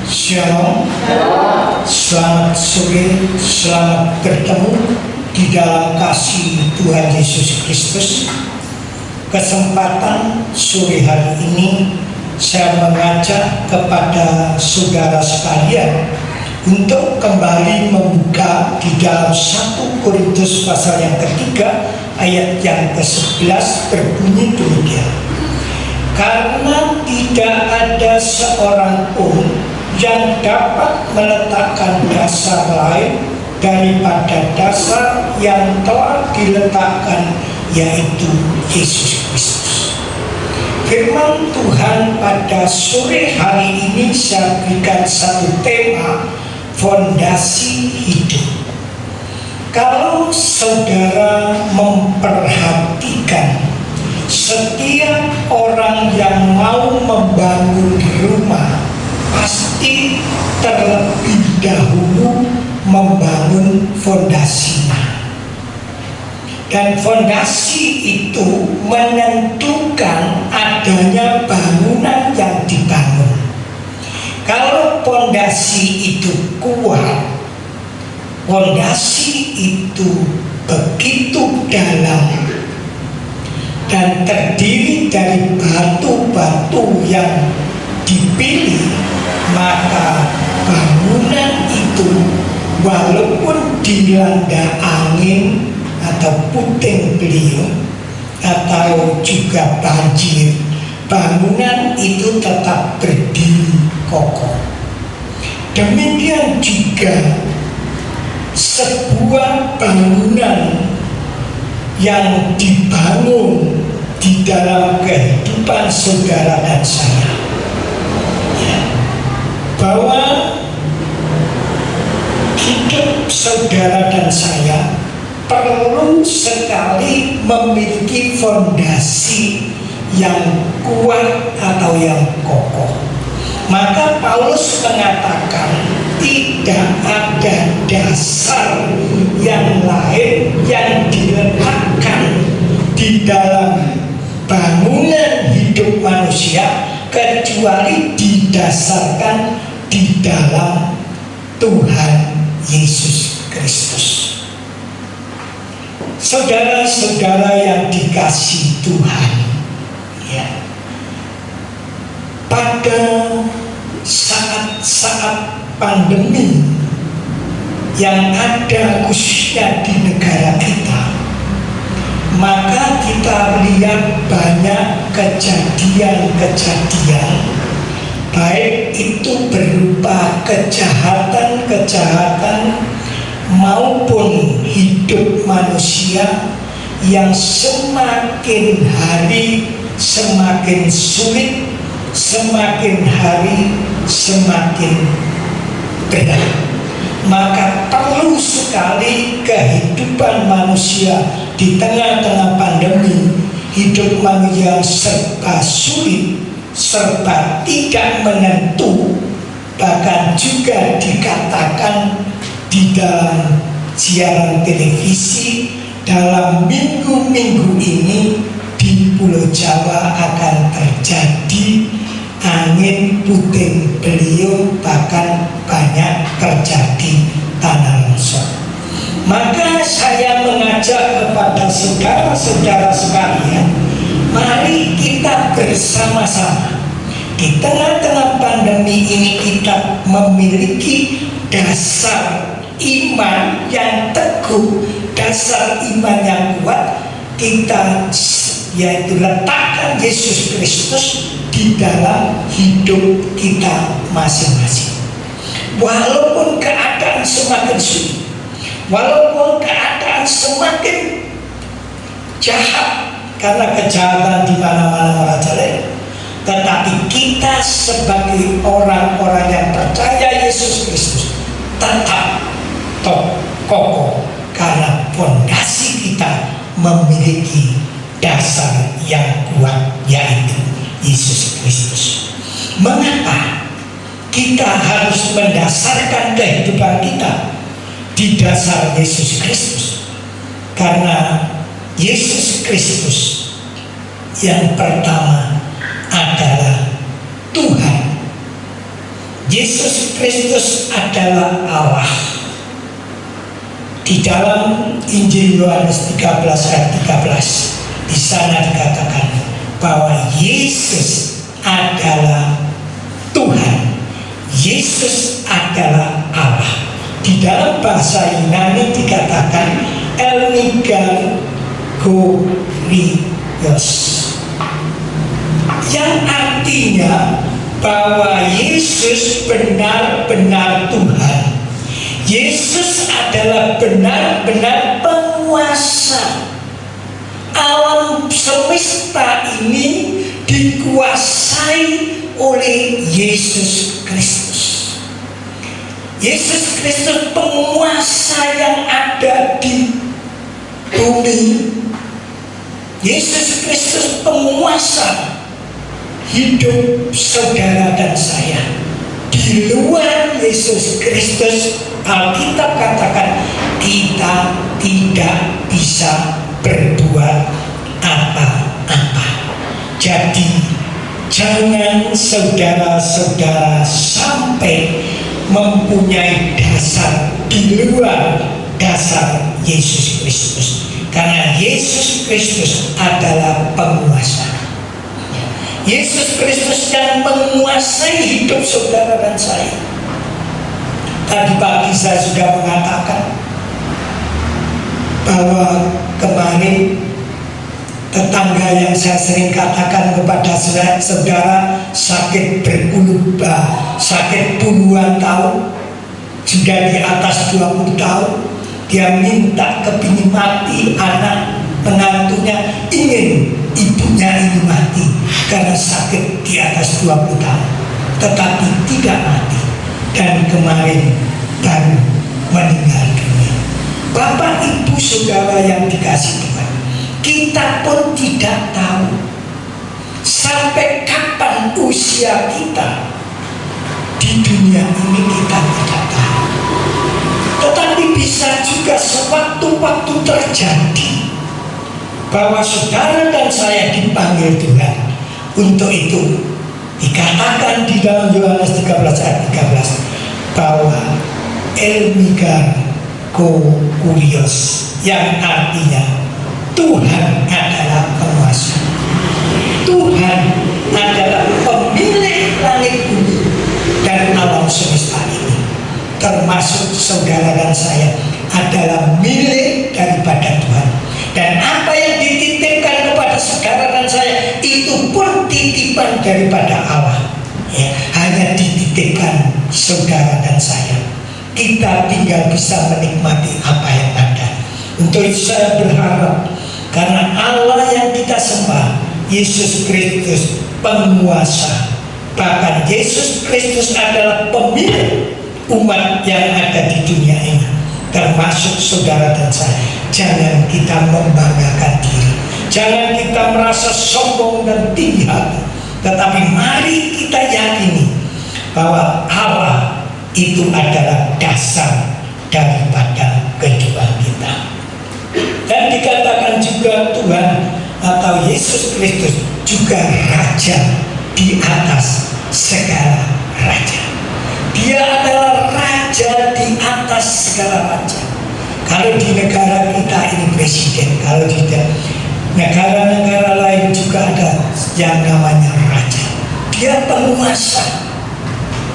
Shalom. Selamat sore, selamat bertemu di dalam kasih Tuhan Yesus Kristus. Kesempatan sore hari ini saya mengajak kepada saudara sekalian untuk kembali membuka di dalam 1 Korintus pasal yang ketiga ayat yang ke-11 berbunyi demikian. Karena tidak ada seorang pun yang dapat meletakkan dasar lain daripada dasar yang telah diletakkan, yaitu Yesus Kristus. Firman Tuhan pada sore hari ini saya berikan satu tema, fondasi hidup. Kalau saudara memperhatikan setiap orang yang mau membangun rumah pasti terlebih dahulu membangun fondasinya. Dan fondasi itu menentukan adanya bangunan yang dibangun. Kalau fondasi itu kuat, fondasi itu begitu dalam dan terdiri dari batu-batu yang dipilih, maka bangunan itu walaupun dilanda angin atau puting beliung atau juga banjir, bangunan itu tetap berdiri kokoh. Demikian juga sebuah bangunan yang dibangun di dalam kehidupan saudara dan saya, bahwa hidup saudara dan saya perlu sekali memiliki fondasi yang kuat atau yang kokoh. Maka Paulus mengatakan tidak ada dasar yang lain yang diletakkan di dalam bangunan hidup manusia kecuali didasarkan di dalam Tuhan Yesus Kristus. Saudara-saudara yang dikasihi Tuhan, ya, pada saat-saat pandemi yang ada khususnya di negara kita, maka kita lihat banyak kejadian-kejadian, baik itu berupa kejahatan-kejahatan maupun hidup manusia yang semakin hari semakin sulit, semakin hari semakin berat. Maka perlu sekali kehidupan manusia di tengah-tengah pandemi, hidup manusia serba sulit, serba tidak menentu. Bahkan juga dikatakan di dalam siaran televisi dalam minggu-minggu ini di Pulau Jawa akan terjadi angin puting beliung, bahkan banyak terjadi tanah longsor. Maka saya mengajak kepada saudara-saudara sekalian, mari kita bersama-sama di tengah-tengah pandemi ini kita memiliki dasar iman yang teguh, dasar iman yang kuat. Kita yaitu letakkan Yesus Kristus di dalam hidup kita masing-masing. Walaupun keadaan semakin sulit, walaupun keadaan semakin jahat karena kejahatan di mana-mana merajalela, tetapi kita sebagai orang-orang yang percaya Yesus Kristus tetap kokoh karena fondasi kita memiliki dasar yang kuat, yaitu Yesus Kristus. Mengapa kita harus mendasarkan kehidupan kita di dasar Yesus Kristus? Karena Yesus Kristus yang pertama adalah Tuhan. Yesus Kristus adalah Allah. Di dalam Injil Yohanes 13 ayat 13, di sana dikatakan bahwa Yesus adalah Tuhan. Yesus adalah Allah. Di dalam bahasa Yunani dikatakan Elmigagorios, yang artinya bahwa Yesus benar-benar Tuhan. Yesus adalah benar-benar penguasa. Alam semesta ini dikuasai oleh Yesus Kristus. Yesus Kristus penguasa yang ada di bumi. Yesus Kristus penguasa hidup saudara dan saya. Di luar Yesus Kristus, Alkitab katakan kita tidak bisa berbuat apa-apa. Jadi jangan saudara-saudara sampai mempunyai dasar di luar dasar Yesus Kristus, karena Yesus Kristus adalah penguasa. Yesus Kristus yang menguasai hidup saudara dan saya. Tadi pagi saya sudah mengatakan bahwa kemarin tetangga yang saya sering katakan kepada saudara sakit sakit puluhan tahun, sudah di atas 20 tahun, dia minta kepingin mati, anak menantunya ingin ibunya ini mati karena sakit di atas 20 tahun, tetapi tidak mati, dan kemarin baru meninggal dunia. Bapak ibu saudara yang dikasih Tuhan, kita pun tidak tahu sampai kapan usia kita di dunia ini, kita tidak tahu. Tetapi bisa juga sewaktu-waktu terjadi bahwa saudara dan saya dipanggil Tuhan. Untuk itu dikatakan di dalam Yohanes 13 ayat 13 bahwa Elmigagorios, yang artinya Tuhan adalah penguasa. Tuhan adalah pemilik langit bumi dan alam semesta ini, termasuk saudara dan saya adalah milik daripada Tuhan. Dan apa yang dititipkan kepada saudara dan saya itu pun titipan daripada Allah, ya, hanya dititipkan saudara dan saya. Kita tinggal bisa menikmati apa yang ada. Untuk itu saya berharap, karena Allah yang kita sembah, Yesus Kristus penguasa, bahkan Yesus Kristus adalah pemilik umat yang ada di dunia ini, termasuk saudara dan saya. Jangan kita membanggakan diri, jangan kita merasa sombong dan tinggi hati, tetapi mari kita yakini bahwa Allah itu adalah dasar daripada kehidupan kita. Dan dikatakan juga Tuhan atau Yesus Kristus juga Raja di atas segala raja. Dia adalah Raja di atas segala raja. Kalau di negara kita ini presiden, kalau di negara-negara lain juga ada yang namanya raja. Dia penguasa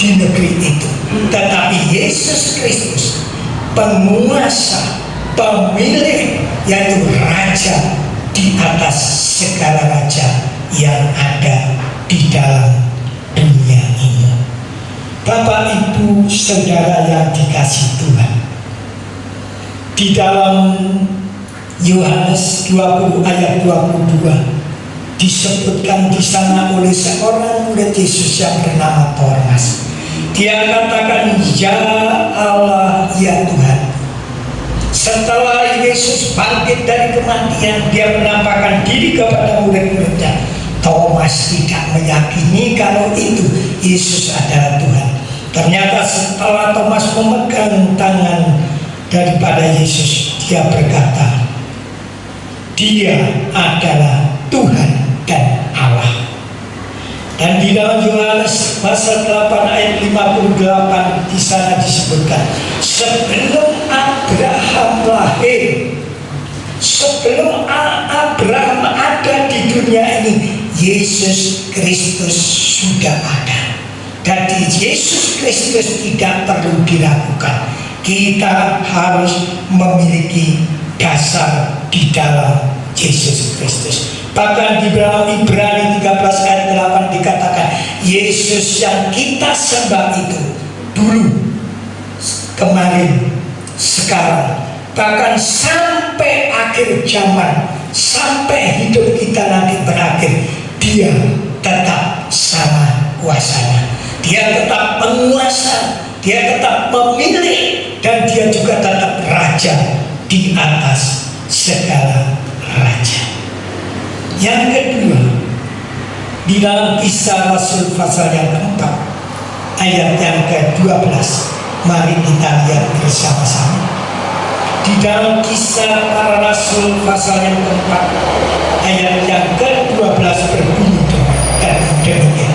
di negeri itu. Tetapi Yesus Kristus penguasa, pemilik, yaitu Raja di atas segala raja yang ada di dalam dunia ini. Bapak ibu saudara yang dikasih Tuhan, di dalam Yohanes 20 ayat 22 disebutkan di sana oleh seorang murid Yesus yang bernama Thomas. Dia katakan, "Ya Allah, ya Tuhan." Setelah Yesus bangkit dari kematian, dia menampakkan diri kepada murid-muridnya. Thomas tidak meyakini kalau itu Yesus adalah Tuhan. Ternyata setelah Thomas memegang tangan daripada Yesus, dia berkata, "Dia adalah Tuhan dan Allah." Dan di dalam Yohanes pasal 8 ayat 58 di sana disebutkan, sebelum Abraham lahir, sebelum Abraham ada di dunia ini, Yesus Kristus sudah ada. Jadi Yesus Kristus tidak perlu diragukan. Kita harus memiliki dasar di dalam Yesus Kristus. Bahkan di dalam Ibrani 13 ayat 8 dikatakan, Yesus yang kita sembah itu dulu, kemarin, sekarang, bahkan sampai akhir zaman, sampai hidup kita nanti berakhir, Dia tetap sama kuasanya. Dia tetap penguasa, Dia tetap pemilik, dan Dia juga tetap raja di atas segala raja. Yang kedua, di dalam Kisah Rasul pasal yang keempat ayat yang ke-12, mari kita lihat bersama-sama. Di dalam Kisah Para Rasul pasal yang keempat ayat yang ke-12 berbunyi demikian,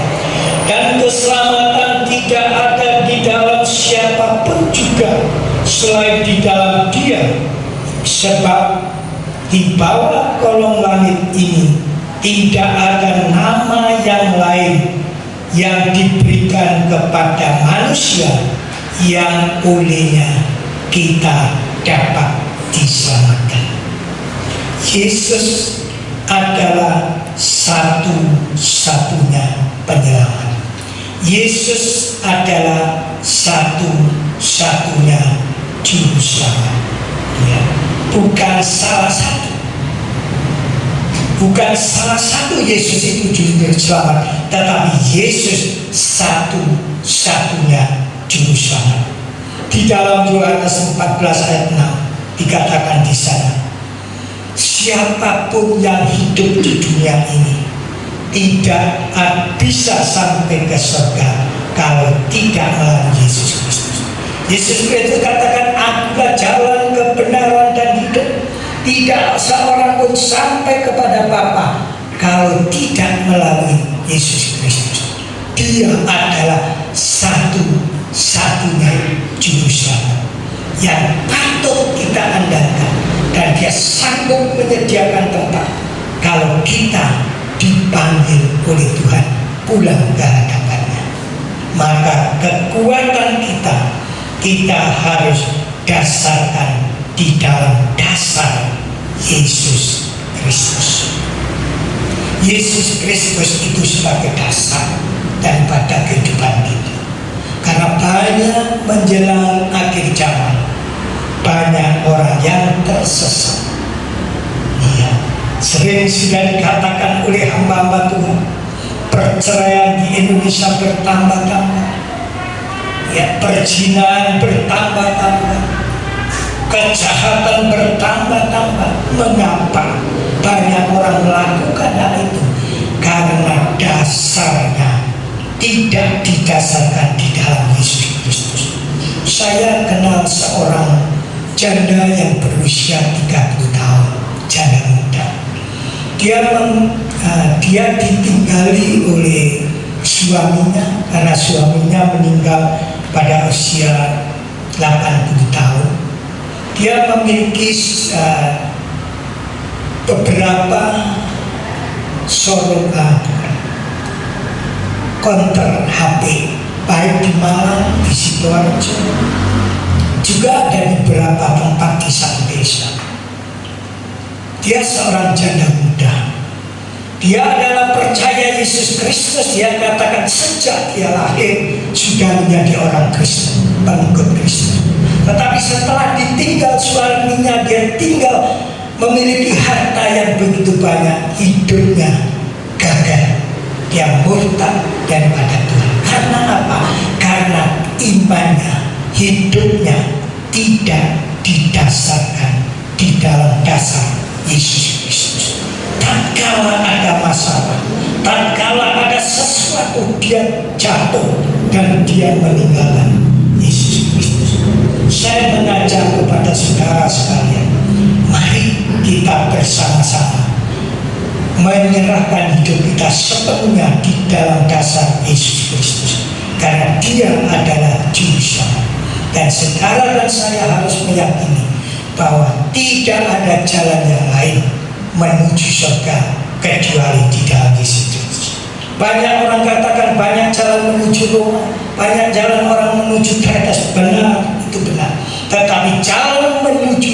dan keselamatan tidak ada di dalam siapapun juga selain di dalam Dia, sebab di bawah kolong langit ini tidak ada nama yang lain yang diberikan kepada manusia yang olehnya kita dapat diselamatkan. Yesus adalah satu-satunya penyelamat. Yesus adalah satu-satunya juru selamat. Ya. Bukan salah satu Yesus itu juru selamat, tetapi Yesus satu-satunya juru selamat. Di dalam Yohanes 14 ayat 6 dikatakan di sana, siapapun yang hidup di dunia ini tidak bisa sampai ke surga kalau tidak melalui Yesus Kristus. Yesus Kristus katakan, akulah jalan, kebenaran, dan hidup. Tidak seorang pun sampai kepada Bapa kalau tidak melalui Yesus Kristus. Dia adalah satu-satunya juru selamat yang patut kita andalkan, dan Dia sanggup menyediakan tempat kalau kita dipanggil oleh Tuhan pulang ke hadapannya. Maka kekuatan kita harus dasarkan di dalam dasar Yesus Kristus. Yesus Kristus itu sebagai dasar daripada kehidupan kita. Karena banyak menjelang akhir zaman, banyak orang yang tersesat. Iya, sering sudah dikatakan oleh hamba-hamba Tuhan, perceraian di Indonesia bertambah-tambah, ya, perzinahan bertambah-tambah, kejahatan bertambah-tambah. Mengapa banyak orang melakukan hal itu? Karena dasarnya tidak didasarkan di dalam Yesus Kristus. Saya kenal seorang janda yang berusia 30 tahun, janda muda. Dia ditinggali oleh suaminya karena suaminya meninggal pada usia 80 tahun. Dia memiliki beberapa konter HP, baik di Malang, di Sidoarjo, juga ada di beberapa tempat di satu desa. Dia seorang janda muda. Dia adalah percaya Yesus Kristus. Dia katakan sejak dia lahir sudah menjadi orang Kristen, pengikut Kristus. Tetapi setelah ditinggal suaminya, dia tinggal memiliki harta yang begitu banyak, hidupnya gagal. Dia murtad daripada Tuhan. Karena apa? Karena imannya, hidupnya tidak didasarkan di dalam dasar Yesus Kristus. Tatkala ada masalah, tatkala ada sesuatu, dia jatuh dan dia meninggalkan Yesus Kristus. Saya mengajak kepada saudara sekalian, mari kita bersama-sama menyerahkan hidup kita sepenuhnya di dalam dasar Yesus Kristus. karena Dia adalah juru selamat. Dan saudara dan saya harus meyakini bahwa tidak ada jalan yang lain menuju surga kecuali di dalam Yesus Kristus. Banyak orang katakan banyak jalan menuju Roma, banyak jalan orang menuju Teratas. Benar, itu benar. Tetapi jalan menuju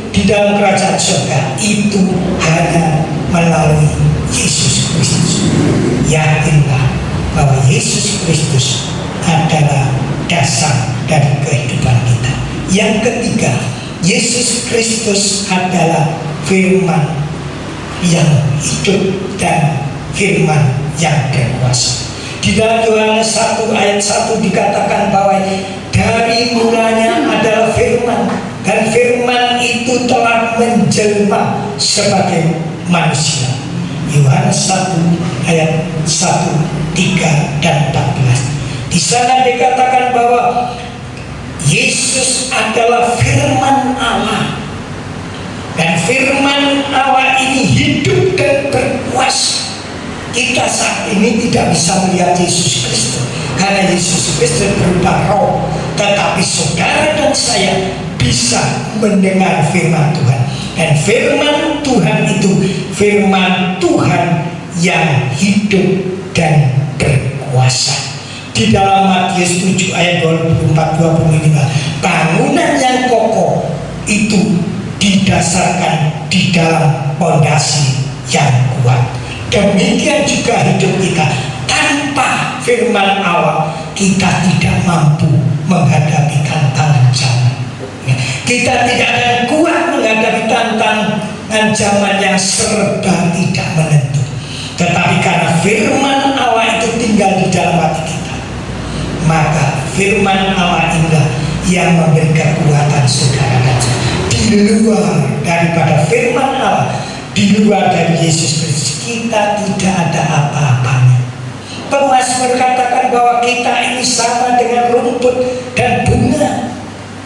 di dalam kerajaan surga itu hanya melalui Yesus Kristus. Yakinlah bahwa Yesus Kristus adalah dasar dari kehidupan kita. Yang ketiga, Yesus Kristus adalah firman yang hidup dan firman yang berkuasa. Di dalam Yohanes 1 ayat 1 dikatakan bahwa dari mulanya adalah firman, dan firman itu telah menjelma sebagai manusia. Yohanes 1 ayat 1, 3 dan 14. Di sana dikatakan bahwa Yesus adalah firman Allah, dan firman Allah ini hidup dan berkuasa. Kita saat ini tidak bisa melihat Yesus Kristus karena Yesus Kristus berupa roh, tetapi saudara dan saya bisa mendengar firman Tuhan. Dan firman Tuhan itu firman Tuhan yang hidup dan berkuasa. Di dalam Matius 7 ayat 24-25, bangunan yang kokoh itu didasarkan di dalam pondasi yang kuat. Demikian juga hidup kita. Tanpa firman Allah kita tidak mampu menghadapi tantangan zaman. Kita tidak akan kuat menghadapi tantangan zaman yang serba tidak menentu. Tetapi karena firman Allah itu tinggal di dalam hati kita, maka firman Allah inilah yang memberi kekuatan saudara dan saya. Di luar daripada firman Allah, di luar dari Yesus Kristus, kita tidak ada apa-apanya. Pemazmur katakan bahwa kita ini sama dengan rumput dan bunga,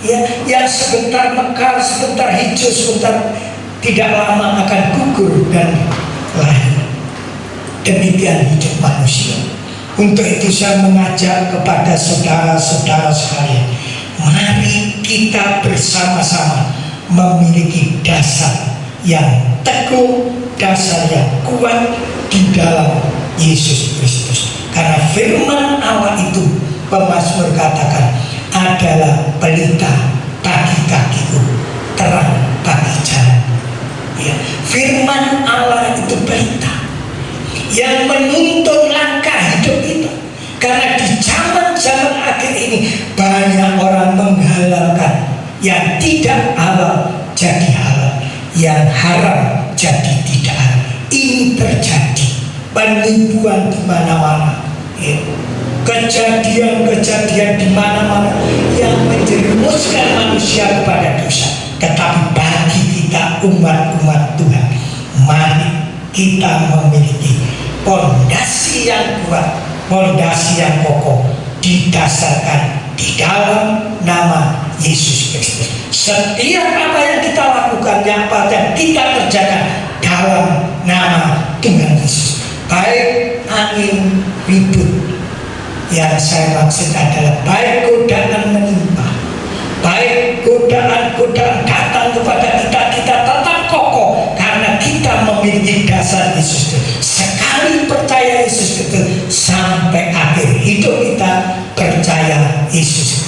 ya, yang sebentar mekar, sebentar hijau, sebentar tidak lama akan gugur dan lahir. Demikian hidup manusia. Untuk itu saya mengajak kepada saudara-saudara sekalian, mari kita bersama-sama memiliki dasar yang teguh, dasar yang kuat di dalam Yesus Kristus. Karena firman Allah itu, pemazmur katakan, adalah pelita bagi kakiku, terang bagi jalan. Ya, firman Allah itu pelita yang menuntun langkah hidup kita. Karena di zaman-zaman akhir ini banyak orang menghalalkan yang tidak halal jadi halal, yang haram jadi tidak halal. Ini terjadi, penipuan di mana-mana, ya. Kejadian-kejadian di mana-mana yang menjerumuskan manusia kepada dosa. Tetapi bagi kita umat-umat Tuhan, mari kita memiliki pondasi yang kuat, pondasi yang kokoh, didasarkan di dalam nama Yesus Kristus. Setiap apa yang kita lakukan, apa yang kita kerjakan dalam nama Tuhan Yesus. Baik angin ribut, yang saya maksud adalah baik godaan menimpa, baik godaan-godaan datang kepada kita, kita tetap kokoh karena kita memiliki dasar Yesus Kristus. Sekali percaya Yesus Kristus, sampai akhir hidup kita percaya Yesus Kristus.